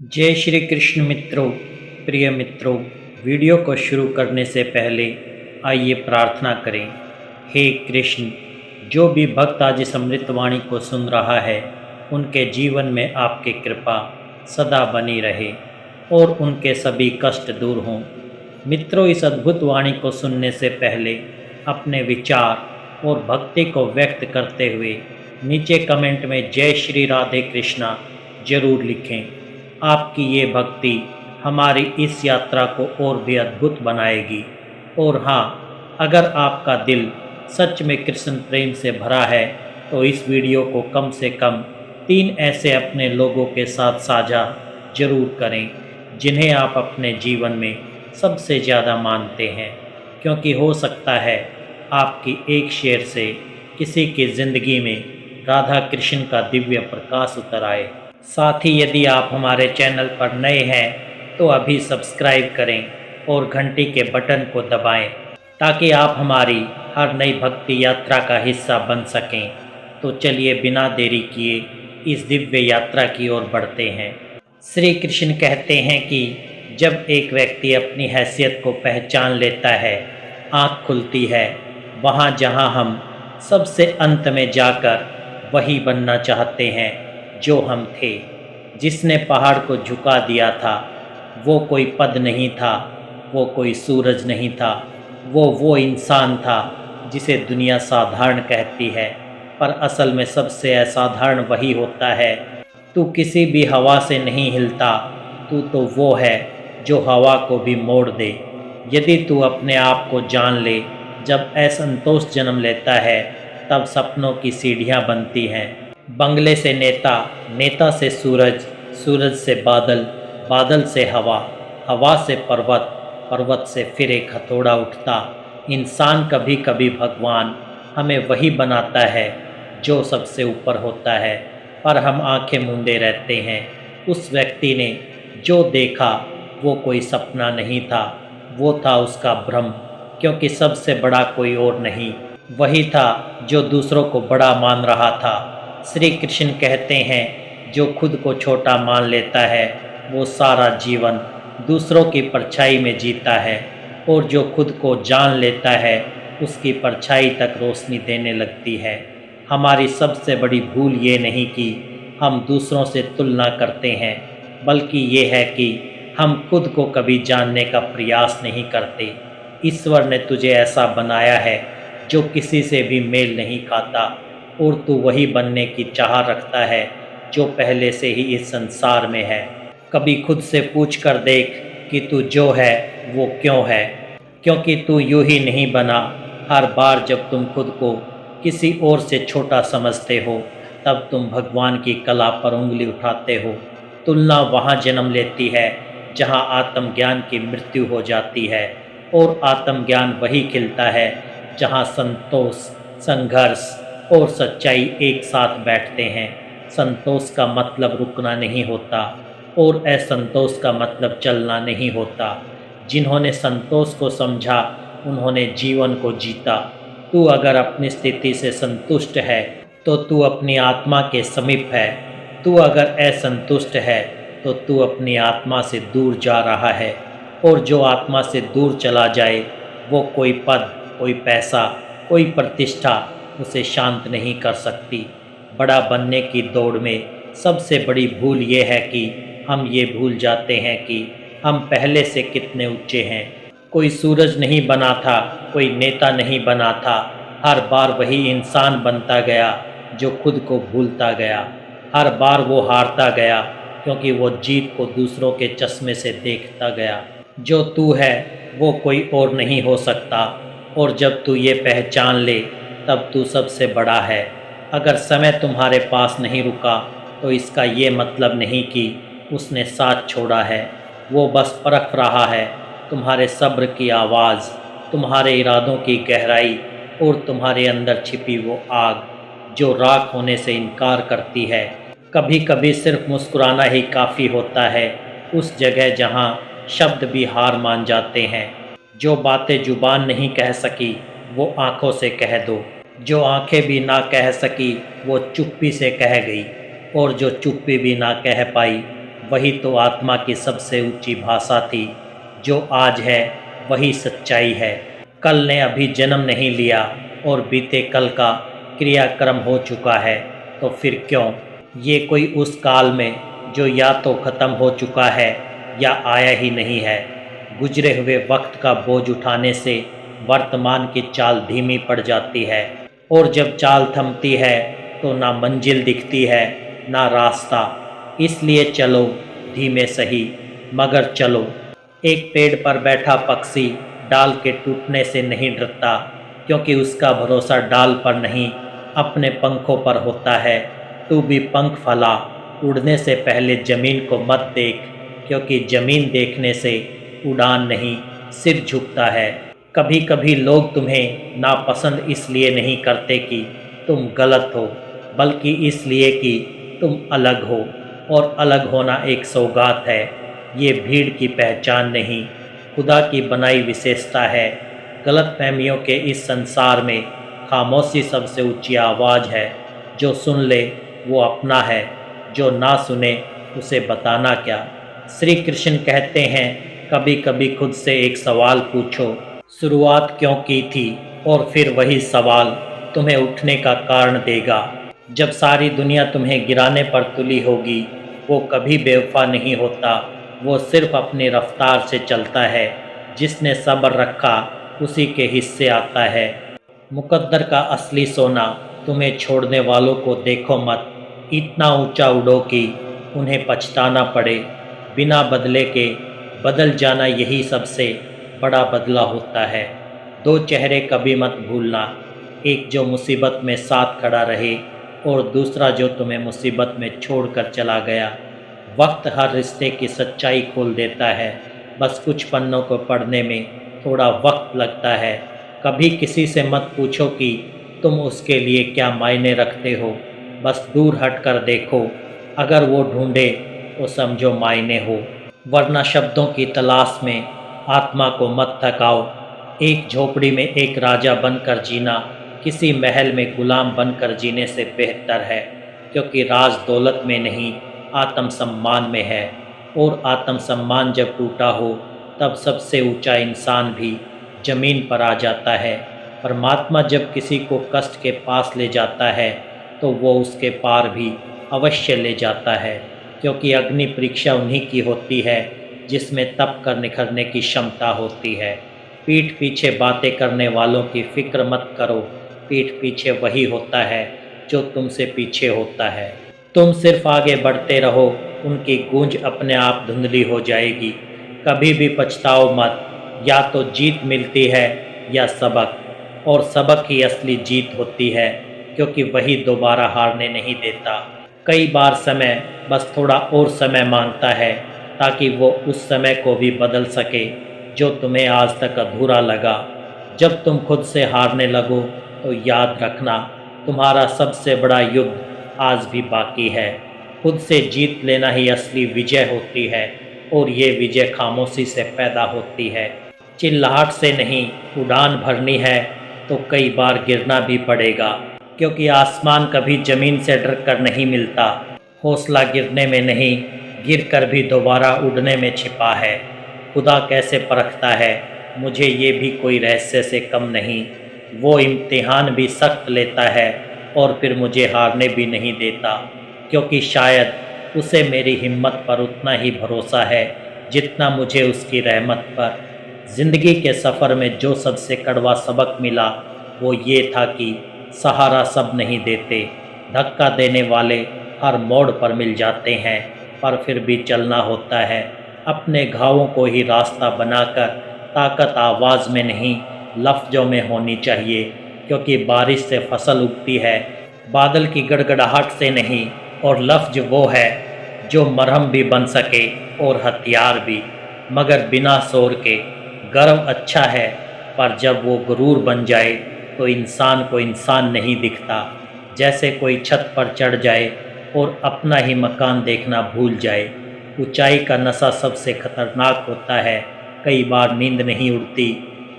जय श्री कृष्ण मित्रों। प्रिय मित्रों, वीडियो को शुरू करने से पहले आइए प्रार्थना करें। हे कृष्ण, जो भी भक्त आज इस अमृतवाणी को सुन रहा है उनके जीवन में आपकी कृपा सदा बनी रहे और उनके सभी कष्ट दूर हों। मित्रों, इस अद्भुत वाणी को सुनने से पहले अपने विचार और भक्ति को व्यक्त करते हुए नीचे कमेंट में जय श्री राधे कृष्णा जरूर लिखें। आपकी ये भक्ति हमारी इस यात्रा को और भी अद्भुत बनाएगी। और हाँ, अगर आपका दिल सच में कृष्ण प्रेम से भरा है तो इस वीडियो को कम से कम 3 ऐसे अपने लोगों के साथ साझा जरूर करें जिन्हें आप अपने जीवन में सबसे ज़्यादा मानते हैं, क्योंकि हो सकता है आपकी एक शेयर से किसी की ज़िंदगी में राधा कृष्ण का दिव्य प्रकाश उतर आए। साथ ही यदि आप हमारे चैनल पर नए हैं तो अभी सब्सक्राइब करें और घंटी के बटन को दबाएं ताकि आप हमारी हर नई भक्ति यात्रा का हिस्सा बन सकें। तो चलिए बिना देरी किए इस दिव्य यात्रा की ओर बढ़ते हैं। श्री कृष्ण कहते हैं कि जब एक व्यक्ति अपनी हैसियत को पहचान लेता है, आँख खुलती है। वहाँ जहाँ हम सबसे अंत में जाकर वही बनना चाहते हैं जो हम थे। जिसने पहाड़ को झुका दिया था वो कोई पद नहीं था, वो कोई सूरज नहीं था, वो इंसान था जिसे दुनिया साधारण कहती है, पर असल में सबसे असाधारण वही होता है। तू किसी भी हवा से नहीं हिलता, तू तो वो है जो हवा को भी मोड़ दे। यदि तू अपने आप को जान ले, जब असंतोष जन्म लेता है तब सपनों की सीढ़ियाँ बनती हैं। बंगले से नेता, नेता से सूरज, सूरज से बादल, बादल से हवा, हवा से पर्वत, पर्वत से फिर एक हथौड़ा उठता। इंसान कभी कभी भगवान हमें वही बनाता है जो सबसे ऊपर होता है, पर हम आंखें मूंदे रहते हैं। उस व्यक्ति ने जो देखा वो कोई सपना नहीं था, वो था उसका भ्रम, क्योंकि सबसे बड़ा कोई और नहीं, वही था जो दूसरों को बड़ा मान रहा था। श्री कृष्ण कहते हैं जो खुद को छोटा मान लेता है वो सारा जीवन दूसरों की परछाई में जीता है, और जो खुद को जान लेता है उसकी परछाई तक रोशनी देने लगती है। हमारी सबसे बड़ी भूल ये नहीं कि हम दूसरों से तुलना करते हैं, बल्कि ये है कि हम खुद को कभी जानने का प्रयास नहीं करते। ईश्वर ने तुझे ऐसा बनाया है जो किसी से भी मेल नहीं खाता, और तू वही बनने की चाह रखता है जो पहले से ही इस संसार में है। कभी खुद से पूछ कर देख कि तू जो है वो क्यों है, क्योंकि तू यूं ही नहीं बना। हर बार जब तुम खुद को किसी और से छोटा समझते हो तब तुम भगवान की कला पर उंगली उठाते हो। तुलना वहाँ जन्म लेती है जहाँ आत्मज्ञान की मृत्यु हो जाती है, और आत्मज्ञान वही खिलता है जहाँ संतोष, संघर्ष और सच्चाई एक साथ बैठते हैं। संतोष का मतलब रुकना नहीं होता, और असंतोष का मतलब चलना नहीं होता। जिन्होंने संतोष को समझा उन्होंने जीवन को जीता। तू अगर अपनी स्थिति से संतुष्ट है तो तू अपनी आत्मा के समीप है। तू अगर असंतुष्ट है तो तू अपनी आत्मा से दूर जा रहा है, और जो आत्मा से दूर चला जाए वो कोई पद, कोई पैसा, कोई प्रतिष्ठा उसे शांत नहीं कर सकती। बड़ा बनने की दौड़ में सबसे बड़ी भूल ये है कि हम ये भूल जाते हैं कि हम पहले से कितने ऊंचे हैं। कोई सूरज नहीं बना था, कोई नेता नहीं बना था। हर बार वही इंसान बनता गया जो खुद को भूलता गया। हर बार वो हारता गया क्योंकि वो जीत को दूसरों के चश्मे से देखता गया। जो तू है वो कोई और नहीं हो सकता, और जब तू ये पहचान ले तब तू सबसे बड़ा है। अगर समय तुम्हारे पास नहीं रुका तो इसका ये मतलब नहीं कि उसने साथ छोड़ा है। वो बस परख रहा है तुम्हारे सब्र की आवाज़, तुम्हारे इरादों की गहराई, और तुम्हारे अंदर छिपी वो आग जो राख होने से इनकार करती है। कभी कभी सिर्फ मुस्कुराना ही काफ़ी होता है, उस जगह जहाँ शब्द भी हार मान जाते हैं। जो बातें जुबान नहीं कह सकी वो आँखों से कह दो। जो आंखें भी ना कह सकी वो चुप्पी से कह गई, और जो चुप्पी भी ना कह पाई वही तो आत्मा की सबसे ऊंची भाषा थी। जो आज है वही सच्चाई है। कल ने अभी जन्म नहीं लिया और बीते कल का क्रियाक्रम हो चुका है, तो फिर क्यों ये कोई उस काल में जो या तो ख़त्म हो चुका है या आया ही नहीं है। गुजरे हुए वक्त का बोझ उठाने से वर्तमान की चाल धीमी पड़ जाती है, और जब चाल थमती है तो ना मंजिल दिखती है ना रास्ता। इसलिए चलो धीमे सही मगर चलो। एक पेड़ पर बैठा पक्षी डाल के टूटने से नहीं डरता, क्योंकि उसका भरोसा डाल पर नहीं अपने पंखों पर होता है। तू भी पंख फैला, उड़ने से पहले ज़मीन को मत देख, क्योंकि ज़मीन देखने से उड़ान नहीं सिर झुकता है। कभी कभी लोग तुम्हें नापसंद इसलिए नहीं करते कि तुम गलत हो, बल्कि इसलिए कि तुम अलग हो, और अलग होना एक सौगात है। ये भीड़ की पहचान नहीं, खुदा की बनाई विशेषता है। गलतफहमियों के इस संसार में खामोशी सबसे ऊंची आवाज़ है। जो सुन ले वो अपना है, जो ना सुने उसे बताना क्या। श्री कृष्ण कहते हैं, कभी कभी खुद से एक सवाल पूछो, शुरुआत क्यों की थी, और फिर वही सवाल तुम्हें उठने का कारण देगा। जब सारी दुनिया तुम्हें गिराने पर तुली होगी, वो कभी बेवफा नहीं होता, वो सिर्फ अपनी रफ्तार से चलता है। जिसने सब्र रखा उसी के हिस्से आता है। मुकद्दर का असली सोना तुम्हें छोड़ने वालों को देखो मत, इतना ऊंचा उड़ो कि उन्हें पछताना पड़े। बिना बदले के बदल जाना यही सबसे बड़ा बदला होता है। दो चेहरे कभी मत भूलना, एक जो मुसीबत में साथ खड़ा रहे और दूसरा जो तुम्हें मुसीबत में छोड़कर चला गया। वक्त हर रिश्ते की सच्चाई खोल देता है, बस कुछ पन्नों को पढ़ने में थोड़ा वक्त लगता है। कभी किसी से मत पूछो कि तुम उसके लिए क्या मायने रखते हो, बस दूर हट कर देखो, अगर वो ढूंढे तो समझो मायने हो। वरना शब्दों की तलाश में आत्मा को मत थकाओ। एक झोपड़ी में एक राजा बनकर जीना किसी महल में गुलाम बनकर जीने से बेहतर है, क्योंकि राज दौलत में नहीं आत्मसम्मान में है। और आत्मसम्मान जब टूटा हो तब सबसे ऊंचा इंसान भी जमीन पर आ जाता है। परमात्मा जब किसी को कष्ट के पास ले जाता है तो वो उसके पार भी अवश्य ले जाता है, क्योंकि अग्नि परीक्षा उन्हीं की होती है जिसमें तप कर निखरने की क्षमता होती है। पीठ पीछे बातें करने वालों की फिक्र मत करो, पीठ पीछे वही होता है जो तुमसे पीछे होता है। तुम सिर्फ आगे बढ़ते रहो, उनकी गूंज अपने आप धुंधली हो जाएगी। कभी भी पछताओ मत, या तो जीत मिलती है या सबक, और सबक ही असली जीत होती है, क्योंकि वही दोबारा हारने नहीं देता। कई बार समय बस थोड़ा और समय मांगता है, ताकि वो उस समय को भी बदल सके जो तुम्हें आज तक अधूरा लगा। जब तुम खुद से हारने लगो तो याद रखना, तुम्हारा सबसे बड़ा युद्ध आज भी बाकी है। खुद से जीत लेना ही असली विजय होती है, और ये विजय खामोशी से पैदा होती है। चिल्लाहट से नहीं, उड़ान भरनी है तो कई बार गिरना भी पड़ेगा, क्योंकि आसमान कभी ज़मीन से डर कर नहीं मिलता। हौसला गिरने में नहीं, गिरकर भी दोबारा उड़ने में छिपा है। खुदा कैसे परखता है, मुझे ये भी कोई रहस्य से कम नहीं। वो इम्तिहान भी सख्त लेता है और फिर मुझे हारने भी नहीं देता, क्योंकि शायद उसे मेरी हिम्मत पर उतना ही भरोसा है जितना मुझे उसकी रहमत पर। ज़िंदगी के सफ़र में जो सबसे कड़वा सबक मिला वो ये था कि सहारा सब नहीं देते। धक्का देने वाले हर मोड़ पर मिल जाते हैं, पर फिर भी चलना होता है अपने घावों को ही रास्ता बनाकर। ताकत आवाज़ में नहीं लफ्ज़ों में होनी चाहिए, क्योंकि बारिश से फसल उगती है, बादल की गड़गड़ाहट से नहीं। और लफ्ज़ वो है जो मरहम भी बन सके और हथियार भी, मगर बिना शोर के। गर्व अच्छा है, पर जब वो गुरूर बन जाए तो इंसान को इंसान नहीं दिखता। जैसे कोई छत पर चढ़ जाए और अपना ही मकान देखना भूल जाए। ऊंचाई का नशा सबसे खतरनाक होता है। कई बार नींद नहीं उड़ती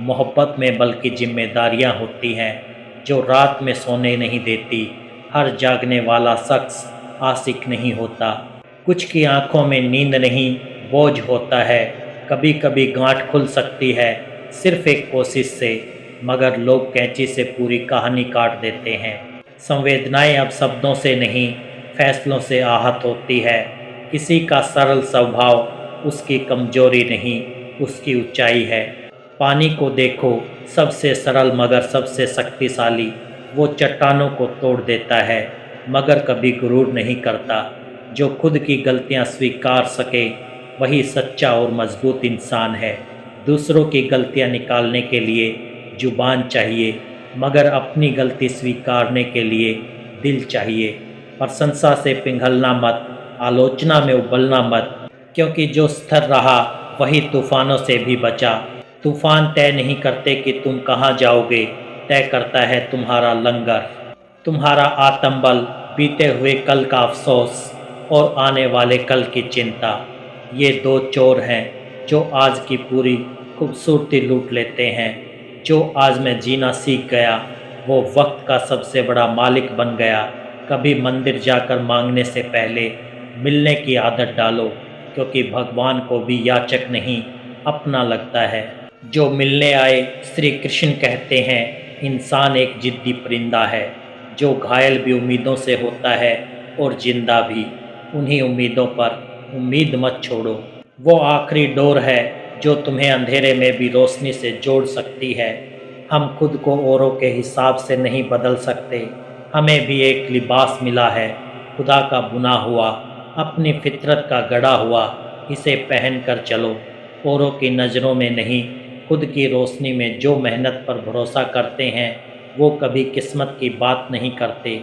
मोहब्बत में, बल्कि जिम्मेदारियां होती हैं जो रात में सोने नहीं देती। हर जागने वाला शख्स आशिक नहीं होता। कुछ की आंखों में नींद नहीं, बोझ होता है। कभी कभी गांठ खुल सकती है, सिर्फ एक कोशिश से, मगर लोग कैंची से पूरी कहानी काट देते हैं। संवेदनाएं अब शब्दों से नहीं, फैसलों से आहत होती है। किसी का सरल स्वभाव उसकी कमजोरी नहीं, उसकी ऊंचाई है। पानी को देखो, सबसे सरल मगर सबसे शक्तिशाली। वो चट्टानों को तोड़ देता है, मगर कभी गुरूर नहीं करता। जो खुद की गलतियां स्वीकार सके, वही सच्चा और मजबूत इंसान है। दूसरों की गलतियां निकालने के लिए जुबान चाहिए, मगर अपनी गलती स्वीकारने के लिए दिल चाहिए। प्रशंसा से पिघलना मत, आलोचना में उबलना मत, क्योंकि जो स्थिर रहा वही तूफानों से भी बचा। तूफान तय नहीं करते कि तुम कहाँ जाओगे, तय करता है तुम्हारा लंगर। तुम्हारा आत्मबल, बीते हुए कल का अफसोस और आने वाले कल की चिंता, ये दो चोर हैं जो आज की पूरी खूबसूरती लूट लेते हैं। जो आज मैं जीना सीख गया, वो वक्त का सबसे बड़ा मालिक बन गया। कभी मंदिर जाकर मांगने से पहले मिलने की आदत डालो, क्योंकि भगवान को भी याचक नहीं, अपना लगता है। जो मिलने आए, श्री कृष्ण कहते हैं, इंसान एक जिद्दी परिंदा है, जो घायल भी उम्मीदों से होता है और जिंदा भी। उन्हीं उम्मीदों पर उम्मीद मत छोड़ो। वो आखिरी डोर है जो तुम्हें अंधेरे में भी रोशनी से जोड़ सकती है। हम खुद को औरों के हिसाब से नहीं बदल सकते। हमें भी एक लिबास मिला है, खुदा का बुना हुआ, अपनी फितरत का गढ़ा हुआ। इसे पहन कर चलो। औरों की नज़रों में नहीं, खुद की रोशनी में। जो मेहनत पर भरोसा करते हैं, वो कभी किस्मत की बात नहीं करते,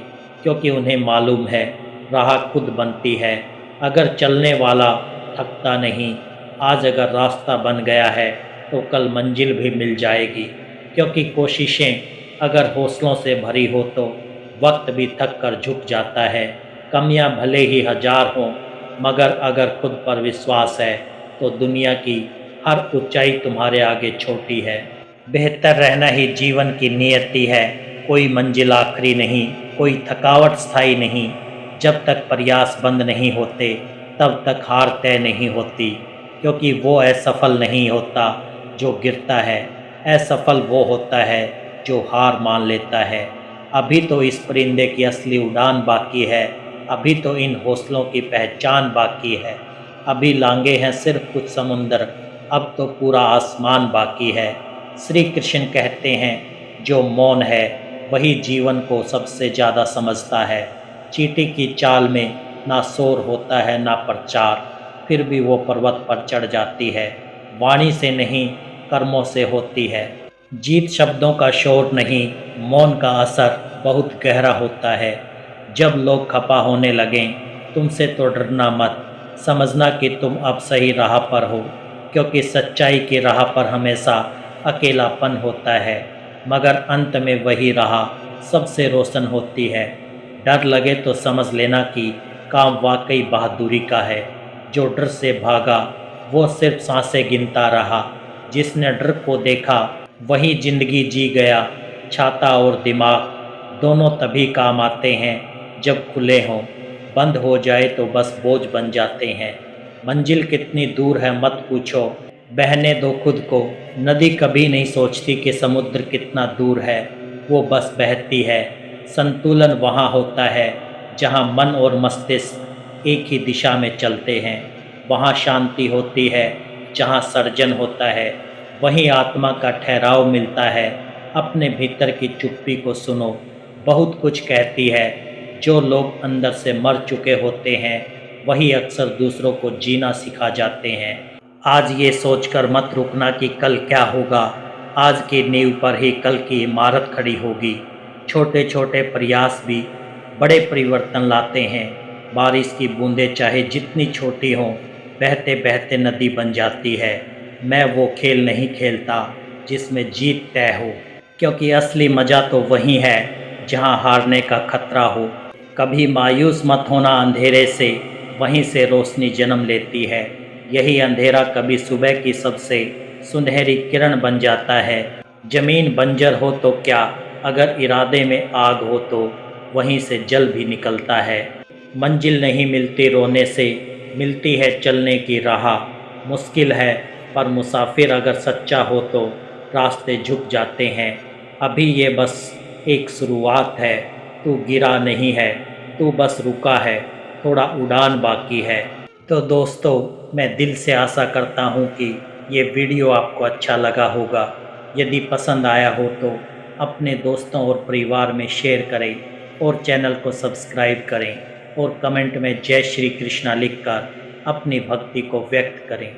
क्योंकि उन्हें मालूम है राह खुद बनती है। अगर चलने वाला थकता नहीं, आज अगर रास्ता बन गया है तो कल मंजिल भी मिल जाएगी। क्योंकि कोशिशें अगर हौसलों से भरी हो तो वक्त भी थक कर झुक जाता है। कमियां भले ही हजार हों, मगर अगर खुद पर विश्वास है तो दुनिया की हर ऊंचाई तुम्हारे आगे छोटी है। बेहतर रहना ही जीवन की नियति है। कोई मंजिल आखिरी नहीं, कोई थकावट स्थायी नहीं। जब तक प्रयास बंद नहीं होते, तब तक हार तय नहीं होती। क्योंकि वो असफल नहीं होता जो गिरता है, असफल वो होता है जो हार मान लेता है। अभी तो इस परिंदे की असली उड़ान बाकी है, अभी तो इन हौसलों की पहचान बाकी है। अभी लांगे हैं सिर्फ कुछ समुंदर, अब तो पूरा आसमान बाकी है। श्री कृष्ण कहते हैं, जो मौन है वही जीवन को सबसे ज़्यादा समझता है। चींटी की चाल में ना शोर होता है ना प्रचार, फिर भी वो पर्वत पर चढ़ जाती है। वाणी से नहीं, कर्मों से होती है जीत। शब्दों का शोर नहीं, मौन का असर बहुत गहरा होता है। जब लोग खफा होने लगें, तुमसे तो डरना मत। समझना कि तुम अब सही राह पर हो, क्योंकि सच्चाई की राह पर हमेशा अकेलापन होता है, मगर अंत में वही राह सबसे रोशन होती है। डर लगे तो समझ लेना कि काम वाकई बहादुरी का है। जो डर से भागा वो सिर्फ सांसें गिनता रहा। जिसने डर को देखा वही जिंदगी जी गया। छाता और दिमाग दोनों तभी काम आते हैं जब खुले हों, बंद हो जाए तो बस बोझ बन जाते हैं। मंजिल कितनी दूर है मत पूछो, बहने दो खुद को। नदी कभी नहीं सोचती कि समुद्र कितना दूर है, वो बस बहती है। संतुलन वहाँ होता है जहाँ मन और मस्तिष्क एक ही दिशा में चलते हैं। वहाँ शांति होती है जहाँ सर्जन होता है। वहीं आत्मा का ठहराव मिलता है। अपने भीतर की चुप्पी को सुनो, बहुत कुछ कहती है। जो लोग अंदर से मर चुके होते हैं, वही अक्सर दूसरों को जीना सिखा जाते हैं। आज ये सोचकर मत रुकना कि कल क्या होगा। आज की नींव पर ही कल की इमारत खड़ी होगी। छोटे छोटे प्रयास भी बड़े परिवर्तन लाते हैं। बारिश की बूंदें चाहे जितनी छोटी हों, बहते बहते नदी बन जाती है। मैं वो खेल नहीं खेलता जिसमें जीत तय हो, क्योंकि असली मज़ा तो वही है जहाँ हारने का खतरा हो। कभी मायूस मत होना अंधेरे से, वहीं से रोशनी जन्म लेती है। यही अंधेरा कभी सुबह की सबसे सुनहरी किरण बन जाता है। जमीन बंजर हो तो क्या, अगर इरादे में आग हो तो वहीं से जल भी निकलता है। मंजिल नहीं मिलती रोने से, मिलती है चलने की राह। मुश्किल है पर मुसाफिर अगर सच्चा हो तो रास्ते झुक जाते हैं। अभी ये बस एक शुरुआत है, तू गिरा नहीं है, तू बस रुका है, थोड़ा उड़ान बाकी है। तो दोस्तों, मैं दिल से आशा करता हूँ कि ये वीडियो आपको अच्छा लगा होगा। यदि पसंद आया हो तो अपने दोस्तों और परिवार में शेयर करें और चैनल को सब्सक्राइब करें और कमेंट में जय श्री कृष्णा लिखकर अपनी भक्ति को व्यक्त करें।